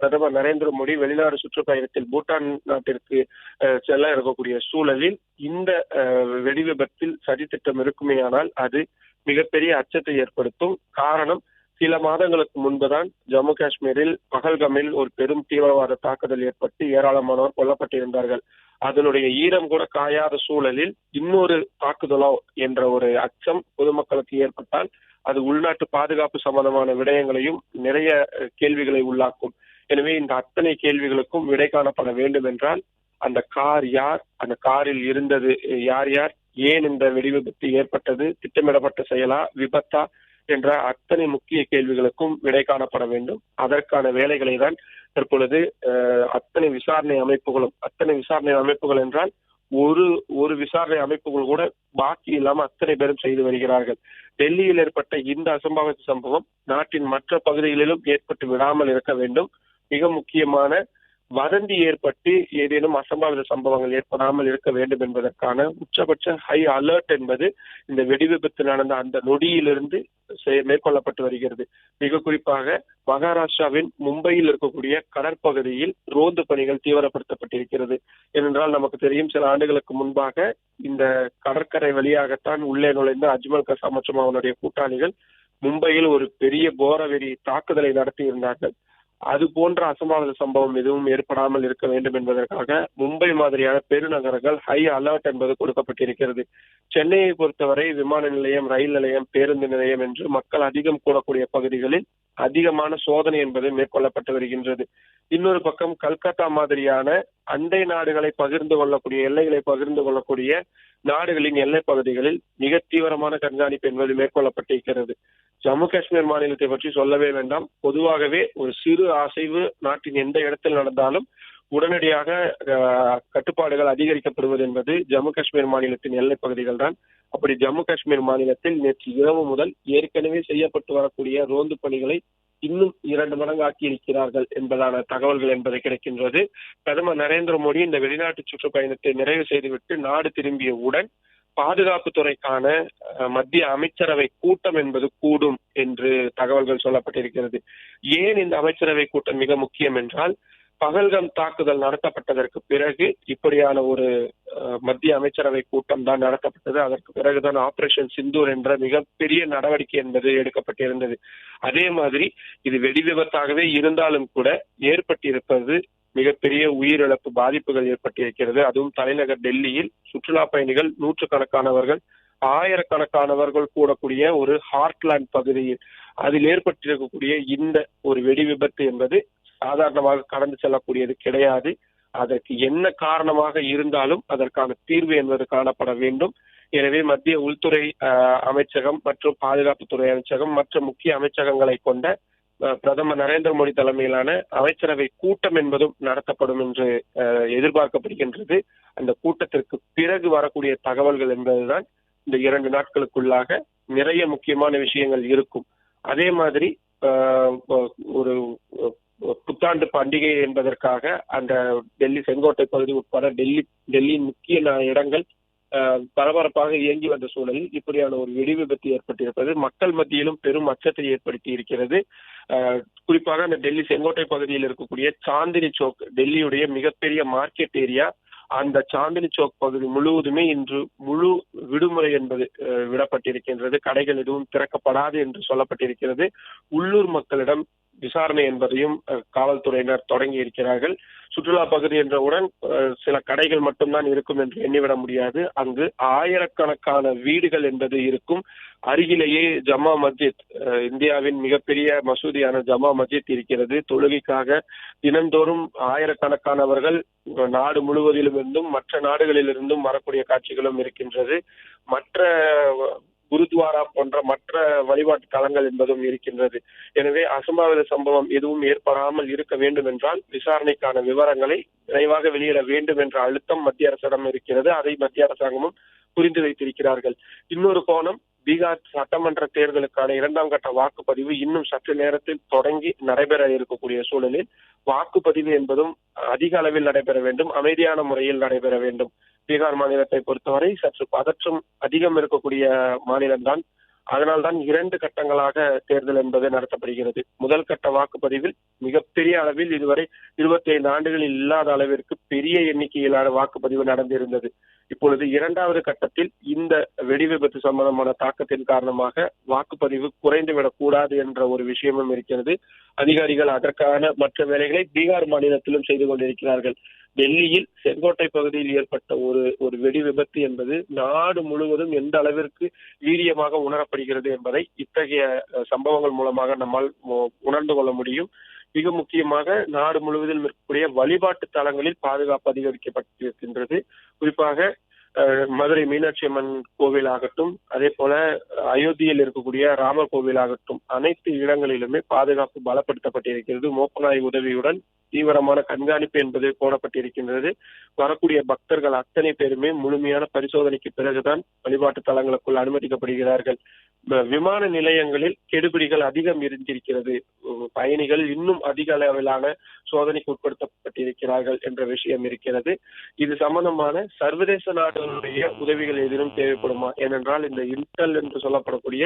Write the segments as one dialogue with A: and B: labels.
A: பிரதமர் நரேந்திர மோடி வெளிநாடு சுற்றுப்பயணத்தில் பூட்டான் நாட்டிற்கு செல்ல இருக்கக்கூடிய சூழலில் இந்த வெடி விபத்தில் சதித்திட்டம் இருக்குமேயானால் அது மிகப்பெரிய அச்சத்தை ஏற்படுத்தும். காரணம், சில மாதங்களுக்கு முன்புதான் ஜம்மு காஷ்மீரில் பகல்கமில் ஒரு பெரும் தீவிரவாத தாக்குதல் ஏற்பட்டு ஏராளமானோர் கொல்லப்பட்டிருந்தார்கள். அதனுடைய ஈரம் கூட காயாத சூழலில் இன்னொரு தாக்குதலோ என்ற ஒரு அச்சம் பொதுமக்களுக்கு ஏற்பட்டால் அது உள்நாட்டு பாதுகாப்பு சம்பந்தமான விடயங்களையும் நிறைய கேள்விகளை உள்ளாக்கும். எனவே இந்த அத்தனை கேள்விகளுக்கும் விடை காணப்பட வேண்டும் என்றால் அந்த கார் யார், அந்த காரில் இருந்தது யார் யார், ஏன் இந்த வெடி விபத்து ஏற்பட்டது, திட்டமிடப்பட்ட செயலா, விபத்தா என்ற அத்தனை முக்கிய கேள்விகளுக்கும் விடை காணப்பட வேண்டும். அதற்கான வேலைகளை தான் தற்பொழுது அத்தனை விசாரணை அமைப்புகள் என்றால் ஒரு விசாரணை அமைப்புகள் கூட பாக்கி இல்லாம அத்தனை பேரும் செய்து வருகிறார்கள். டெல்லியில் ஏற்பட்ட இந்த அசம்பாவித சம்பவம் நாட்டின் மற்ற பகுதிகளிலும் ஏற்பட்டு விடாமல் இருக்க வேண்டும். மிக முக்கியமான வதந்தி ஏற்பட்டு ஏதேனும் அசம்பாவித சம்பவங்கள் ஏற்படாமல் இருக்க வேண்டும் என்பதற்கான உச்சபட்ச ஹை அலர்ட் என்பது இந்த வெடி விபத்து நடந்த அந்த நொடியிலிருந்து மேற்கொள்ளப்பட்டு வருகிறது. மிக குறிப்பாக மகாராஷ்டிராவின் மும்பையில் இருக்கக்கூடிய கடற்பகுதியில் ரோந்து பணிகள் தீவிரப்படுத்தப்பட்டிருக்கிறது. ஏனென்றால் நமக்கு தெரியும், சில ஆண்டுகளுக்கு முன்பாக இந்த கடற்கரை வழியாகத்தான் உள்ளே நுழைந்த அஜ்மல் கசாப் மற்றும் அவனுடைய கூட்டாளிகள் மும்பையில் ஒரு பெரிய கோரவெறி தாக்குதலை நடத்தியிருந்தார்கள். அது போன்ற அசம்பாவித சம்பவம் எதுவும் ஏற்படாமல் இருக்க வேண்டும் என்பதற்காக மும்பை மாதிரியான பெருநகரங்கள் ஹை அலர்ட் என்பது கொடுக்கப்பட்டிருக்கிறது. சென்னையை பொறுத்தவரை விமான நிலையம், ரயில் நிலையம், பேருந்து நிலையம் என்று மக்கள் அதிகம் கூடக்கூடிய பகுதிகளில் அதிகமான சோதனை என்பது மேற்கொள்ளப்பட்டு வருகின்றது. இன்னொரு பக்கம் கல்கத்தா மாதிரியான அண்டை நாடுகளை பகிர்ந்து கொள்ளக்கூடிய, எல்லைகளை பகிர்ந்து கொள்ளக்கூடிய நாடுகளின் எல்லை பகுதிகளில் மிக தீவிரமான கண்காணிப்பு என்பது மேற்கொள்ளப்பட்டிருக்கிறது. ஜம்மு காஷ்மீர் மாநிலத்தை பற்றி சொல்லவே வேண்டாம். பொதுவாகவே ஒரு சிறு அசைவு நாட்டின் எந்த இடத்தில் நடந்தாலும் உடனடியாக கட்டுப்பாடுகள் அதிகரிக்கப்படுவது என்பது ஜம்மு காஷ்மீர் மாநிலத்தின் எல்லை பகுதிகள் தான். அப்படி ஜம்மு காஷ்மீர் மாநிலத்தில் நேற்று இரவு முதல் ஏற்கனவே செய்யப்பட்டு வரக்கூடிய ரோந்து பணிகளை இன்னும் 2 மடங்கு ஆக்கியிருக்கிறார்கள் என்பதான தகவல்கள் என்பது கிடைக்கின்றது. பிரதமர் நரேந்திர மோடி இந்த வெளிநாட்டு சுற்றுப்பயணத்தை நிறைவு செய்துவிட்டு நாடு திரும்பியவுடன் பாதுகாப்புத்துறைக்கான மத்திய அமைச்சரவை கூட்டம் என்பது கூடும் என்று தகவல்கள் சொல்லப்பட்டிருக்கிறது. ஏன் இந்த அமைச்சரவை கூட்டம் மிக முக்கியம் என்றால், பகல்கம் தாக்குதல் நடத்தப்பட்டதற்கு பிறகு இப்படியான ஒரு மத்திய அமைச்சரவை கூட்டம் தான் நடத்தப்பட்டது. அதற்கு பிறகுதான் ஆபரேஷன் சிந்தூர் என்ற மிகப்பெரிய நடவடிக்கை என்பது எடுக்கப்பட்டிருந்தது. அதே மாதிரி இது வெடி விபத்தாகவே இருந்தாலும் கூட ஏற்பட்டிருப்பது மிகப்பெரிய உயிரிழப்பு பாதிப்புகள் ஏற்பட்டிருக்கிறது. அதுவும் தலைநகர் டெல்லியில் சுற்றுலா பயணிகள் நூற்றுக்கணக்கானவர்கள், ஆயிரக்கணக்கானவர்கள் கூடக்கூடிய ஒரு ஹார்ட்லேண்ட் பகுதியில் அதில் ஏற்பட்டிருக்கக்கூடிய இந்த ஒரு வெடி விபத்து என்பது சாதாரணமாக கடந்து செல்லக்கூடியது கிடையாது. அதற்கு என்ன காரணமாக இருந்தாலும் அதற்கான தீர்வு என்பது காணப்பட வேண்டும். எனவே மத்திய உள்துறை அமைச்சகம் மற்றும் பாதுகாப்புத்துறை அமைச்சகம் மற்ற முக்கிய அமைச்சகங்களை கொண்ட பிரதமர் நரேந்திர மோடி தலைமையிலான அமைச்சரவை கூட்டம் என்பதும் நடத்தப்படும் என்று எதிர்பார்க்கப்படுகின்றது. அந்த கூட்டத்திற்கு பிறகு வரக்கூடிய தகவல்கள் என்பதுதான் இந்த 2 நாட்களுக்குள்ளாக நிறைய முக்கியமான விஷயங்கள் இருக்கும். அதே மாதிரி ஒரு புத்தாண்டு பண்டிகை என்பதற்காக அந்த டெல்லி செங்கோட்டை பகுதி உட்பட டெல்லியின் முக்கிய இடங்கள் பரபரப்பாக இயங்கி வந்த சூழலில் இப்படியான ஒரு வெடி விபத்து ஏற்பட்டிருப்பது மக்கள் மத்தியிலும் பெரும் அச்சத்தை ஏற்படுத்தி இருக்கிறது. குறிப்பாக அந்த டெல்லி செங்கோட்டை பகுதியில் இருக்கக்கூடிய சாந்தினி சௌக், டெல்லியுடைய மிகப்பெரிய மார்க்கெட் ஏரியா, அந்த சாந்தினி சௌக் பகுதி முழுவதுமே இன்று முழு விடுமுறை என்பது விடப்பட்டிருக்கின்றது. கடைகள் எதுவும் திறக்கப்படாது என்று சொல்லப்பட்டிருக்கிறது. உள்ளூர் மக்களிடம் விசாரணை என்பதையும் காவல்துறையினர் தொடங்கி இருக்கிறார்கள். சுற்றுலா பகுதி என்றவுடன் சில கடைகள் மட்டும்தான் இருக்கும் என்று எண்ணிவிட முடியாது. அங்கு ஆயிரக்கணக்கான வீடுகள் என்பது இருக்கும். அருகிலேயே ஜமா மஸ்ஜித், இந்தியாவின் மிகப்பெரிய மசூதியான ஜமா மஸ்ஜித் இருக்கிறது. தொழுகைக்காக தினந்தோறும் ஆயிரக்கணக்கானவர்கள் நாடு முழுவதிலும் இருந்தும் மற்ற நாடுகளில் இருந்தும் வரக்கூடிய காட்சிகளும் இருக்கின்றது. மற்ற குருத்வாரா போன்ற மற்ற வழிபாட்டு தலங்கள் என்பதும் இருக்கின்றது. எனவே அசம்பாவித சம்பவம் எதுவும் ஏற்படாமல் இருக்க வேண்டும் என்றால் விசாரணைக்கான விவரங்களை விரைவாக வெளியிட வேண்டும் என்ற அழுத்தம் மத்திய அரசிடம் இருக்கிறது. அதை மத்திய அரசாங்கமும் புரிந்து வைத்திருக்கிறார்கள். இன்னொரு கோணம், பீகார் சட்டமன்ற தேர்தலுக்கான 2ஆம் கட்ட வாக்குப்பதிவு இன்னும் சற்று நேரத்தில் தொடங்கி நடைபெற இருக்கக்கூடிய சூழலில் வாக்குப்பதிவு என்பதும் அதிக அளவில் நடைபெற வேண்டும், அமைதியான முறையில் நடைபெற வேண்டும். பீகார் மாநிலத்தை பொறுத்தவரை சற்று பதற்றம் அதிகம் இருக்கக்கூடிய மாநிலம்தான். அதனால்தான் 2 கட்டங்களாக தேர்தல் என்பது நடத்தப்படுகிறது. முதல் கட்ட வாக்குப்பதிவில் மிகப்பெரிய அளவில் இதுவரை 25 ஆண்டுகளில் இல்லாத அளவிற்கு பெரிய எண்ணிக்கையிலான வாக்குப்பதிவு நடந்திருந்தது. இப்பொழுது 2வது கட்டத்தில் இந்த வெடி விபத்து சம்பந்தமான தாக்கத்தின் காரணமாக வாக்குப்பதிவு குறைந்துவிடக் கூடாது என்ற ஒரு விஷயமும் இருக்கிறது. அதிகாரிகள் அதற்கான மற்ற வேலைகளை பீகார் மாநிலத்திலும் செய்து கொண்டிருக்கிறார்கள். டெல்லியில் செங்கோட்டை பகுதியில் ஏற்பட்ட ஒரு வெடி விபத்து என்பது நாடு முழுவதும் எந்த அளவிற்கு வீரியமாக உணரப்படுகிறது என்பதை இத்தகைய சம்பவங்கள் மூலமாக நம்மால் உணர்ந்து கொள்ள முடியும். மிக முக்கியமாக நாடு முழுவதும் இருக்கக்கூடிய வழிபாட்டு தலங்களில் பாதுகாப்பு அதிகரிக்கப்பட்டிருக்கின்றது. குறிப்பாக மதுரை மீனாட்சி அம்மன் கோவில் ஆகட்டும், அதே போல அயோத்தியில் இருக்கக்கூடிய ராமர் கோவில் ஆகட்டும், அனைத்து இடங்களிலுமே பாதுகாப்பு பலப்படுத்தப்பட்டிருக்கிறது. மோப்பநாய் உதவியுடன் தீவிரமான கண்காணிப்பு என்பது போடப்பட்டிருக்கின்றது. வரக்கூடிய பக்தர்கள் அத்தனை பேருமே முழுமையான பரிசோதனைக்கு பிறகுதான் வழிபாட்டு தலங்களுக்குள் அனுமதிக்கப்படுகிறார்கள். விமான நிலையங்களில் கெடுபிடிகள் அதிகம் இருந்திருக்கிறது. பயணிகள் இன்னும் அதிக அளவிலான சோதனைக்கு உட்படுத்தப்பட்டிருக்கிறார்கள் என்ற விஷயம் இருக்கிறது. இது சம்பந்தமான சர்வதேச நாடுகளுடைய உதவிகள் ஏதேனும் தேவைப்படுமா? ஏனென்றால் இந்த இன்டெல் என்று சொல்லப்படக்கூடிய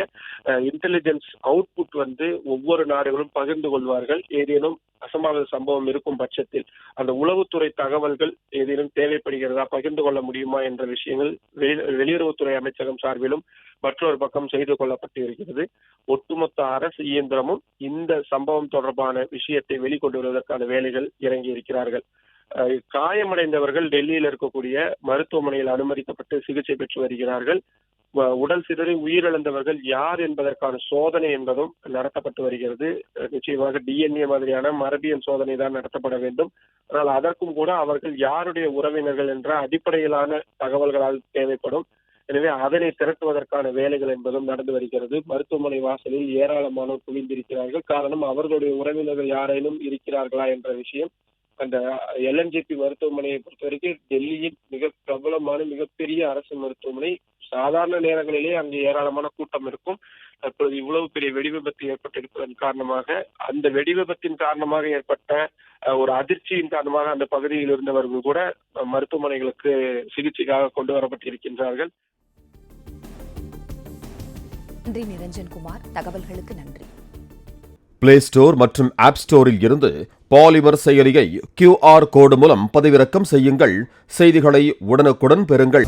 A: இன்டெலிஜென்ஸ் அவுட்புட் ஒவ்வொரு நாடுகளும் பகிர்ந்து கொள்வார்கள். ஏதேனும் அசம்பாவித சம்பவம் இருக்கும் பட்சத்தில் அந்த உளவுத்துறை தகவல்கள் ஏதேனும் தேவைப்படுகிறதா, பகிர்ந்து கொள்ள முடியுமா என்ற விஷயங்கள் வெளியுறவுத்துறை அமைச்சகம் சார்பிலும் மற்றொரு பக்கம் செய்து கொள்ளப்பட்டு இருக்கிறது. ஒட்டுமொத்த அரசு இயந்திரமும் இந்த சம்பவம் தொடர்பான விஷயத்தை வெளிக்கொண்டு வருவதற்கான வேலைகள் இறங்கி இருக்கிறார்கள். காயமடைந்தவர்கள் டெல்லியில் இருக்கக்கூடிய மருத்துவமனையில் அனுமதிக்கப்பட்டு சிகிச்சை பெற்று வருகிறார்கள். உடல் சிதறி உயிரிழந்தவர்கள் யார் என்பதற்கான சோதனை என்பதும் நடத்தப்பட்டு வருகிறது. நிச்சயமாக DNA மாதிரியான மரபியல் சோதனை தான் நடத்தப்பட வேண்டும். ஆனால் அதற்கும் கூட அவர்கள் யாருடைய உறவினர்கள் என்ற அடிப்படையிலான தகவல்களால் தேவைப்படும். எனவே அதனை திரட்டுவதற்கான வேலைகள் என்பதும் நடந்து வருகிறது. மருத்துவமனை வாசலில் ஏராளமானோர் குவிந்திருக்கிறார்கள். காரணம், அவர்களுடைய உறவினர்கள் யாரேனும் இருக்கிறார்களா என்ற விஷயம். அந்த LNJP மருத்துவமனையை பொறுத்தவரைக்கும் டெல்லியில் மிக பிரபலமான மிகப்பெரிய அரசு மருத்துவமனை. சாதாரண நேரங்களிலே அங்கு ஏராளமான கூட்டம் இருக்கும். தற்பொழுது இவ்வளவு பெரிய வெடி விபத்து ஏற்பட்டிருப்பதன் காரணமாக, அந்த வெடி விபத்தின் காரணமாக ஏற்பட்ட ஒரு அதிர்ச்சியின் காரணமாக அந்த பகுதியில் இருந்தவர்கள் கூட மருத்துவமனைகளுக்கு சிகிச்சைக்காக கொண்டு வரப்பட்டிருக்கின்றார்கள்.
B: நன்றி நிரஞ்சன்குமார், தகவல்களுக்கு நன்றி.
C: பிளே ஸ்டோர் மற்றும் ஆப் ஸ்டோரில் இருந்து பாலிமர் செயலியை QR கோடு மூலம் பதிவிறக்கம் செய்யுங்கள். செய்திகளை உடனுக்குடன் பெறுங்கள்.